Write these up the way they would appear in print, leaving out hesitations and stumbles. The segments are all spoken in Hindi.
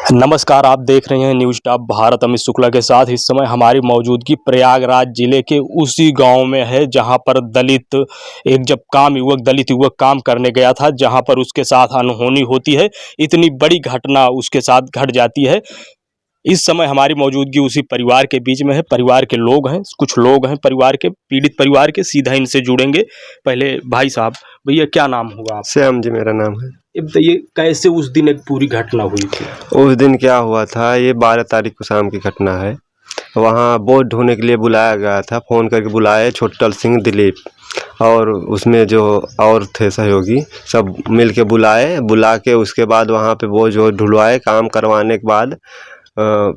नमस्कार, आप देख रहे हैं न्यूज़ टॉप भारत। अमित शुक्ला के साथ इस समय हमारी मौजूदगी प्रयागराज जिले के उसी गांव में है जहां पर दलित युवक काम करने गया था, जहां पर उसके साथ अनहोनी होती है। इतनी बड़ी घटना उसके साथ घट जाती है। इस समय हमारी मौजूदगी उसी परिवार के बीच में है। परिवार के लोग हैं, कुछ लोग हैं परिवार के, पीड़ित परिवार के। सीधा इनसे जुड़ेंगे। पहले भाई साहब, भैया क्या नाम होगा आपका? श्याम जी मेरा नाम है। ये बताइए, कैसे उस दिन एक पूरी घटना हुई थी? उस दिन क्या हुआ था, ये 12 तारीख को शाम की घटना है। वहाँ बोट ढोने के लिए बुलाया गया था, फ़ोन करके बुलाए छोटल सिंह, दिलीप और उसमें जो और थे सहयोगी, सब मिल के बुला के उसके बाद वहाँ पे बोझ ढुलवाए। काम करवाने के बाद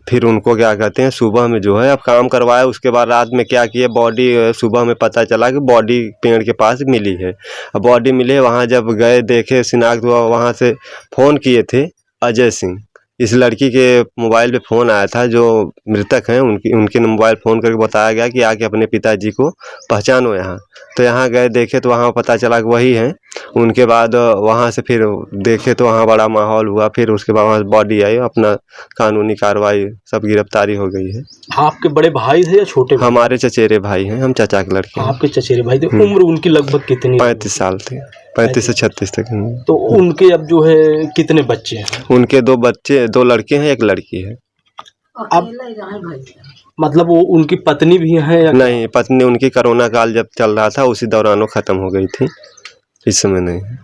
फिर उनको क्या कहते हैं, सुबह में जो है अब काम करवाया। उसके बाद रात में क्या किए, बॉडी सुबह में पता चला कि बॉडी पेड़ के पास मिली है। अब बॉडी मिले, वहाँ जब गए देखे, शिनाख्त हुआ। वहाँ से फ़ोन किए थे अजय सिंह, इस लड़की के मोबाइल पे फ़ोन आया था जो मृतक हैं, उनके मोबाइल फ़ोन करके बताया गया कि आके अपने पिताजी को पहचानो यहाँ। तो यहाँ गए देखे तो वहाँ पता चला कि वही हैं। उनके बाद वहाँ से फिर देखे तो वहाँ बड़ा माहौल हुआ। फिर उसके बाद वहाँ से बॉडी आई, अपना कानूनी कार्रवाई, सब गिरफ्तारी हो गई है। आपके बड़े भाई थे या छोटे भाई? हमारे चचेरे भाई हैं, हम चाचा के लड़के हैं। आपके चचेरे भाई थे। उम्र उनकी लगभग कितनी? 35 साल थे, 35 से 36 तक। तो उनके अब जो है कितने बच्चे हैं? उनके 2 बच्चे, 2 लड़के हैं, 1 लड़की है। अब मतलब वो उनकी पत्नी भी है या? नहीं, पत्नी उनकी कोरोना काल जब चल रहा था उसी दौरान वो ख़त्म हो गई थी, इस समय नहीं है।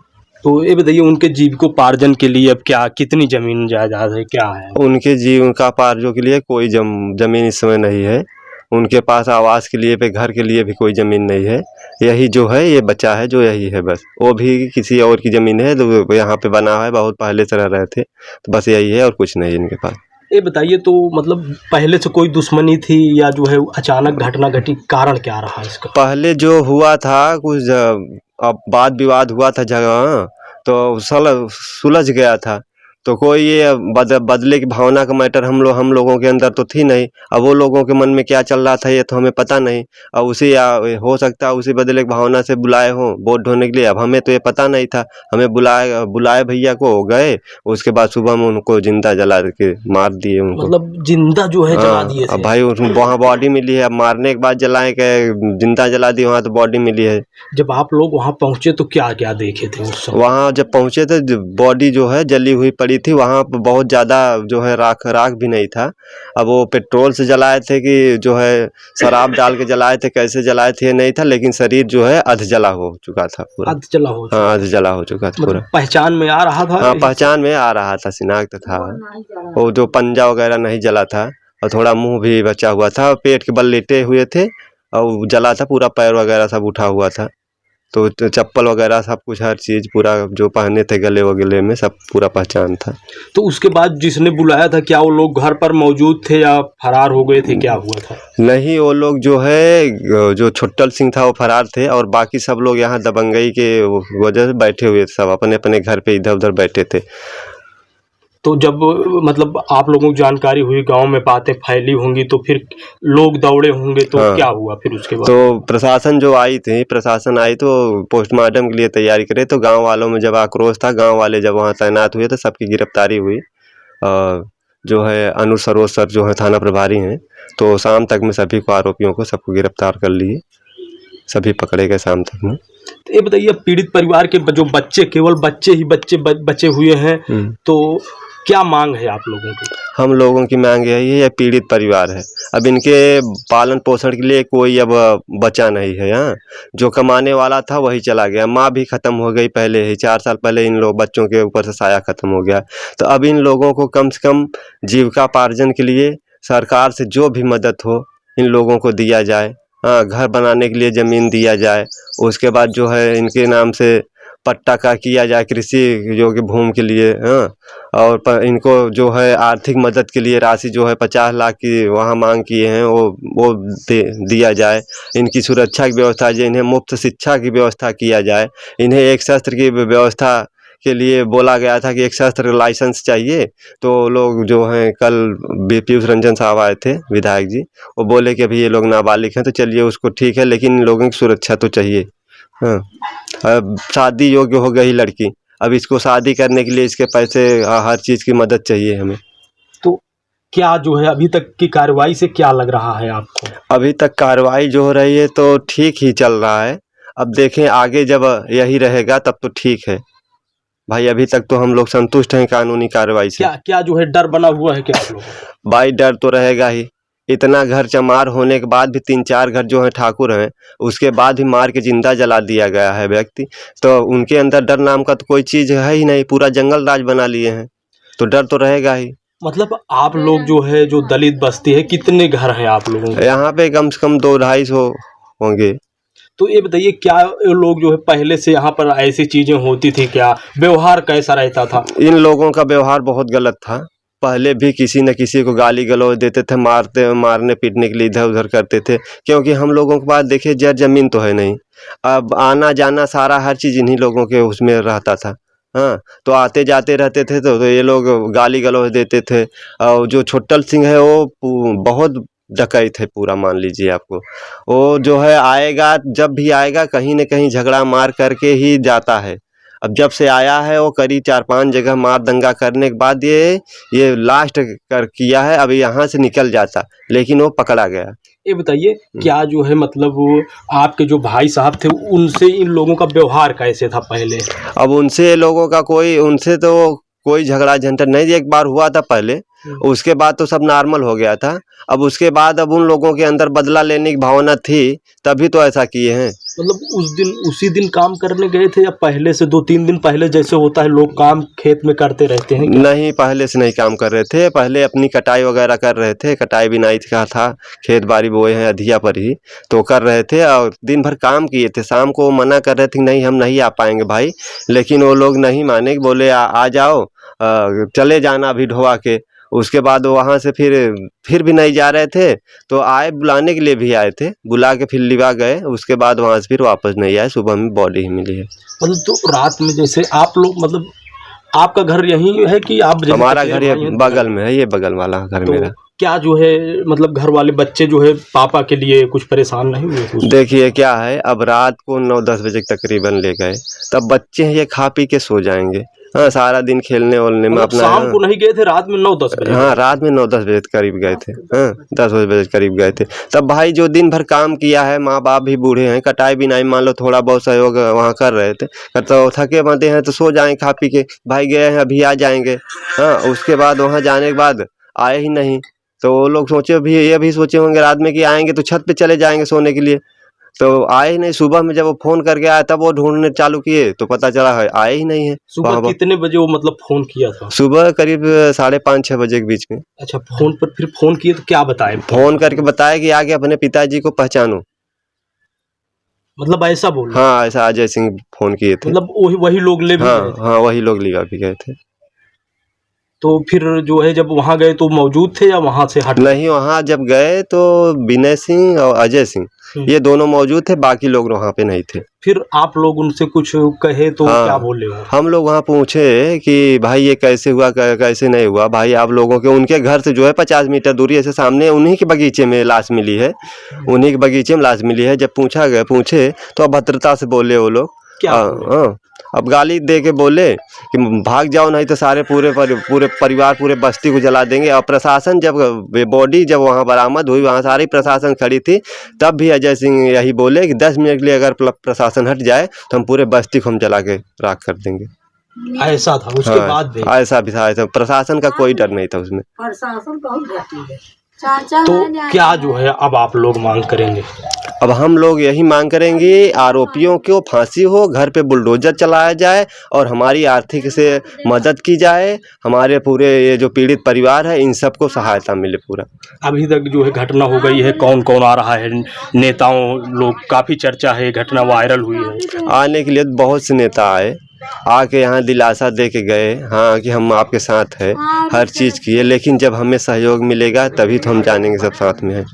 तो ये बताइए, उनके जीविकोपार्जन के लिए अब क्या, कितनी जमीन जायदाद है, क्या है? उनके जीविकोपार्जन के लिए कोई जमीन इस समय नहीं है। उनके पास आवास के लिए, पे घर के लिए भी कोई ज़मीन नहीं है। यही जो है, ये बचा है जो यही है बस। वो भी किसी और की ज़मीन है तो यहाँ पे बना है, बहुत पहले से रह रहे थे, तो बस यही है और कुछ नहीं इनके पास। ये बताइए, तो मतलब पहले से कोई दुश्मनी थी या जो है अचानक घटना घटी, कारण क्या रहा इसका? पहले जो हुआ था कुछ अब वाद विवाद हुआ था जगह, तो सुलझ गया था। तो कोई ये बदले की भावना का मैटर हम लोगों के अंदर तो थी नहीं। अब वो लोगों के मन में क्या चल रहा था ये तो हमें पता नहीं। अब उसी या हो सकता है उसी बदले की भावना से बुलाए हों वोट ढोने के लिए। अब हमें तो ये पता नहीं था। हमें बुलाए भैया को, गए। उसके बाद सुबह में उनको जिंदा जला के मार दिए उनको। मतलब जिंदा जो है जला दिए अब थे? भाई वहाँ बॉडी मिली है। अब मारने के बाद जलाए के जिंदा जला दी, वहाँ तो बॉडी मिली है। जब आप लोग वहाँ पहुँचे तो क्या क्या देखे थे उस समय? वहाँ जब पहुँचे थे बॉडी जो है जली हुई पड़ी थी। वहाँ पर बहुत ज़्यादा जो है राख भी नहीं था। अब वो पेट्रोल से जलाए थे कि जो है शराब डाल के जलाए थे, कैसे जलाए थे नहीं था, लेकिन शरीर जो है अध जला हो चुका था पूरा। अध जला हो चुका? हाँ, अध जला हो चुका था पूरा। पहचान में आ रहा था? हाँ, पहचान में आ रहा था, शिनाख्त था। वो जो पंजा वगैरह नहीं जला था और थोड़ा मुंह भी बचा हुआ था, पेट के बल लेटे हुए थे और जला था पूरा, पैर वगैरह सब उठा हुआ था। तो चप्पल वगैरह सब कुछ, हर चीज़ पूरा जो पहने थे गले वगले में, सब पूरा पहचान था। तो उसके बाद जिसने बुलाया था, क्या वो लोग घर पर मौजूद थे या फरार हो गए थे, क्या हुआ था? नहीं, वो लोग जो है, जो छोटल सिंह था वो फरार थे और बाकी सब लोग यहाँ दबंगई के वजह से बैठे हुए थे, सब अपने अपने घर पे इधर उधर बैठे थे। तो जब मतलब आप लोगों को जानकारी हुई, गांव में बातें फैली होंगी, तो फिर लोग दौड़े होंगे, तो हाँ। क्या हुआ फिर उसके बाद? तो प्रशासन आई तो पोस्टमार्टम के लिए तैयारी करे। तो गांव वालों में जब आक्रोश था, गांव वाले जब वहां तैनात हुए तो सबकी गिरफ्तारी हुई। जो है अनुज सरोज सर जो है थाना प्रभारी हैं, तो शाम तक में सभी को, आरोपियों को सबको गिरफ्तार कर लिए। सभी पकड़े गए शाम तक में। तो ये बताइए, पीड़ित परिवार के जो बच्चे, केवल बच्चे ही बचे हुए हैं, तो क्या मांग है आप लोगों की? हम लोगों की मांग यही है, ये पीड़ित परिवार है, अब इनके पालन पोषण के लिए कोई अब बचा नहीं है। हाँ, जो कमाने वाला था वही चला गया। माँ भी ख़त्म हो गई पहले ही, 4 साल पहले इन लोग बच्चों के ऊपर से साया ख़त्म हो गया। तो अब इन लोगों को कम से कम जीविकापार्जन के लिए सरकार से जो भी मदद हो इन लोगों को दिया जाए। हाँ, घर बनाने के लिए ज़मीन दिया जाए। उसके बाद जो है इनके नाम से पट्टा का किया जाए, कृषि योग्य भूमि के लिए। हाँ, और इनको जो है आर्थिक मदद के लिए राशि जो है 50 लाख की वहाँ मांग किए हैं, वो दिया जाए। इनकी सुरक्षा की व्यवस्था, जो इन्हें मुफ्त शिक्षा की व्यवस्था किया जाए। इन्हें एक शस्त्र की व्यवस्था के लिए बोला गया था कि एक शस्त्र लाइसेंस चाहिए। तो लोग जो हैं, कल पीयूष रंजन साहब आए थे विधायक जी, वो बोले कि अभी ये लोग नाबालिग हैं, तो चलिए उसको ठीक है, लेकिन इन लोगों की सुरक्षा तो चाहिए। हाँ, अब शादी योग्य हो गई लड़की, अब इसको शादी करने के लिए इसके पैसे, हर चीज़ की मदद चाहिए हमें। क्या जो है अभी तक की कार्रवाई से क्या लग रहा है आपको? अभी तक कार्रवाई जो हो रही है तो ठीक ही चल रहा है। अब देखें आगे जब यही रहेगा तब तो ठीक है भाई। अभी तक तो हम लोग संतुष्ट हैं कानूनी कार्रवाई से। क्या क्या जो है डर बना हुआ है क्या आप लोगों को? भाई डर तो रहेगा ही। इतना घर चमार होने के बाद भी 3-4 घर जो है ठाकुर हैं, उसके बाद भी मार के जिंदा जला दिया गया है व्यक्ति। तो उनके अंदर डर नाम का तो कोई चीज़ है ही नहीं, पूरा जंगल राज बना लिए हैं, तो डर तो रहेगा ही। मतलब आप लोग जो है जो दलित बस्ती है, कितने घर हैं आप लोगों के? यहाँ पे कम से कम 200-250 होंगे। तो ये बताइए क्या ये लोग जो है पहले से यहाँ पर ऐसी चीजें होती थी क्या? व्यवहार कैसा रहता था? इन लोगों का व्यवहार बहुत गलत था। पहले भी किसी न किसी को गाली गलौज देते थे, मारने पीटने के लिए इधर उधर करते थे, क्योंकि हम लोगों के पास देखिए जमीन तो है नहीं। अब आना जाना सारा हर चीज़ इन्हीं लोगों के उसमें रहता था। हाँ, तो आते जाते रहते थे तो ये लोग गाली गलौज देते थे। और जो छोटल सिंह है वो बहुत डकैत है पूरा, मान लीजिए आपको। वो जो है आएगा, जब भी आएगा कहीं न कहीं झगड़ा मार करके ही जाता है। अब जब से आया है वो करीब 4-5 जगह मार दंगा करने के बाद ये लास्ट कर किया है। अब यहाँ से निकल जाता, लेकिन वो पकड़ा गया। ये बताइए क्या जो है मतलब वो आपके जो भाई साहब थे उनसे इन लोगों का व्यवहार कैसे था पहले? अब उनसे लोगों का उनसे तो कोई झगड़ा झंझट नहीं। एक बार हुआ था पहले, उसके बाद तो सब नॉर्मल हो गया था। अब उसके बाद अब उन लोगों के अंदर बदला लेने की भावना थी, तभी तो ऐसा किए हैं। मतलब उसी दिन काम करने गए थे या पहले से 2-3 दिन पहले जैसे होता है लोग काम खेत में करते रहते हैं क्या? नहीं, पहले से नहीं काम कर रहे थे। पहले अपनी कटाई वगैरह कर रहे थे, कटाई बिनाई का था, खेत बाड़ी बोए हैं अधिया पर ही, तो कर रहे थे और दिन भर काम किए थे। शाम को मना कर रहे थे नहीं हम नहीं आ पाएंगे भाई, लेकिन वो लोग नहीं माने, बोले आ जाओ, चले जाना अभी ढोवा के। उसके बाद वहाँ से फिर भी नहीं जा रहे थे, तो आए बुलाने के लिए भी आए थे, बुला के फिर लिवा गए। उसके बाद वहाँ से फिर वापस नहीं आए, सुबह में बॉडी ही मिली है। मतलब तो रात में जैसे आप लोग मतलब आपका घर यहीं है कि आप? हमारा घर ये बगल में है, ये बगल वाला घर तो मेरा। क्या जो है मतलब घर वाले बच्चे जो है पापा के लिए कुछ परेशान नहीं हुए? देखिए क्या है, अब रात को 9-10 बजे तकरीबन ले गए, तब बच्चे हैं ये खा पी के सो जाएंगे। हाँ, सारा दिन खेलने वोलने में अपना। शाम को नहीं गए थे, रात में 9-10 बजे? हाँ, रात में 9-10 बजे करीब गए थे। हाँ, 10 बजे करीब गए थे। तब भाई जो दिन भर काम किया है, माँ बाप भी बूढ़े हैं, कटाई बिनाई मान लो थोड़ा बहुत सहयोग वहाँ कर रहे थे, तो थके मांदे हैं तो सो जाएं खा पी के, भाई गए हैं अभी आ जाएंगे। हाँ, उसके बाद वहाँ जाने के बाद आए ही नहीं, तो वो लोग सोचे भी, ये भी सोचे होंगे रात में कि आएंगे तो छत पे चले जाएंगे सोने के लिए, तो आए ही नहीं। सुबह में जब वो फोन करके आया तब वो ढूंढने चालू किए तो पता चला है आए ही नहीं है। सुबह कितने बजे वो मतलब फोन किया था? सुबह करीब 5:30-6 बजे के बीच में। अच्छा, फोन पर फिर फोन किए तो क्या बताए? फोन करके बताया कि आगे अपने पिताजी को पहचानो, मतलब ऐसा बोल? हाँ, ऐसा अजय सिंह फोन किए थे। मतलब वही लोग ले भी गए थे? हाँ, वही लोग लिवा भी गए थे। तो फिर जो है जब वहाँ गए तो मौजूद थे या वहाँ से हट? नहीं, वहाँ जब गए तो विनय सिंह और अजय सिंह ये दोनों मौजूद थे, बाकी लोग वहाँ पे नहीं थे। फिर आप लोग उनसे कुछ कहे तो हाँ, क्या बोले हो? हम लोग वहाँ पूछे कि भाई ये कैसे हुआ कैसे नहीं हुआ। भाई आप लोगों के उनके घर से जो है 50 मीटर दूरी ऐसे सामने उन्हीं के बगीचे में लाश मिली है, उन्हीं के बगीचे में लाश मिली है। जब पूछे तो अभद्रता से बोले वो लोग। हाँ, अब गाली दे के बोले कि भाग जाओ नहीं तो सारे पूरे परिवार पूरे बस्ती को जला देंगे। और प्रशासन जब बॉडी जब वहाँ बरामद हुई, वहाँ सारी प्रशासन खड़ी थी, तब भी अजय सिंह यही बोले कि 10 मिनट के लिए अगर प्रशासन हट जाए तो हम पूरे बस्ती को हम जला के राख कर देंगे। ऐसा था उसके बाद भी? ऐसा भी था, ऐसा प्रशासन का कोई डर नहीं था उसमें। प्रशासन बहुत डरती है। तो क्या जो है अब आप लोग मांग करेंगे? अब हम लोग यही मांग करेंगे आरोपियों को फांसी हो, घर पे बुलडोजर चलाया जाए और हमारी आर्थिक से मदद की जाए। हमारे पूरे ये जो पीड़ित परिवार है इन सबको सहायता मिले पूरा। अभी तक जो है घटना हो गई है, कौन कौन आ रहा है? नेताओं लोग काफ़ी चर्चा है, घटना वायरल हुई है। आने के लिए बहुत से नेता आए, आके यहाँ दिलासा दे के गए, हाँ कि हम आपके साथ है, हर चीज़ किए, लेकिन जब हमें सहयोग मिलेगा तभी तो हम जानेंगे सब साथ में हैं।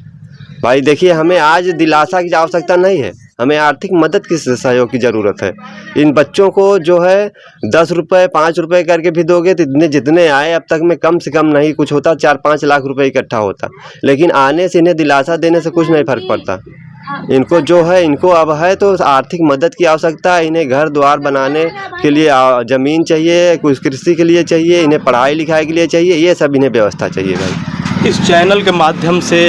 भाई देखिए, हमें आज दिलासा की आवश्यकता नहीं है, हमें आर्थिक मदद की सहयोग की ज़रूरत है। इन बच्चों को जो है 10 रुपये 5 रुपये करके भी दोगे तो जितने आए अब तक में कम से कम नहीं कुछ होता, 4-5 लाख रुपए इकट्ठा होता, लेकिन आने से इन्हें दिलासा देने से कुछ नहीं फर्क पड़ता। इनको जो है इनको अब है तो आर्थिक मदद की आवश्यकता है। इन्हें घर द्वार बनाने के लिए ज़मीन चाहिए, कुछ कृषि के लिए चाहिए, इन्हें पढ़ाई लिखाई के लिए चाहिए, ये सब इन्हें व्यवस्था चाहिए भाई। इस चैनल के माध्यम से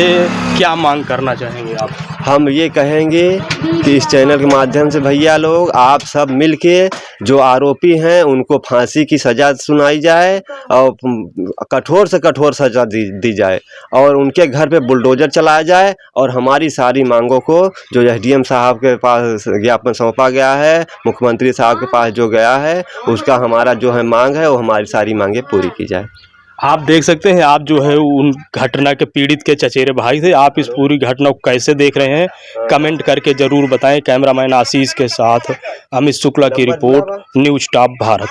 क्या मांग करना चाहेंगे आप? हम ये कहेंगे कि इस चैनल के माध्यम से भैया लोग आप सब मिलके जो आरोपी हैं उनको फांसी की सज़ा सुनाई जाए और कठोर से कठोर सज़ा दी जाए और उनके घर पे बुलडोज़र चलाया जाए और हमारी सारी मांगों को जो एसडीएम साहब के पास ज्ञापन सौंपा गया है, मुख्यमंत्री साहब के पास जो गया है, उसका हमारा जो है मांग है वो हमारी सारी मांगें पूरी की जाए। आप देख सकते हैं, आप जो है उन घटना के पीड़ित के चचेरे भाई थे। आप इस पूरी घटना को कैसे देख रहे हैं कमेंट करके ज़रूर बताएं। कैमरामैन आशीष के साथ अमित शुक्ला की रिपोर्ट, न्यूज़ टॉप भारत।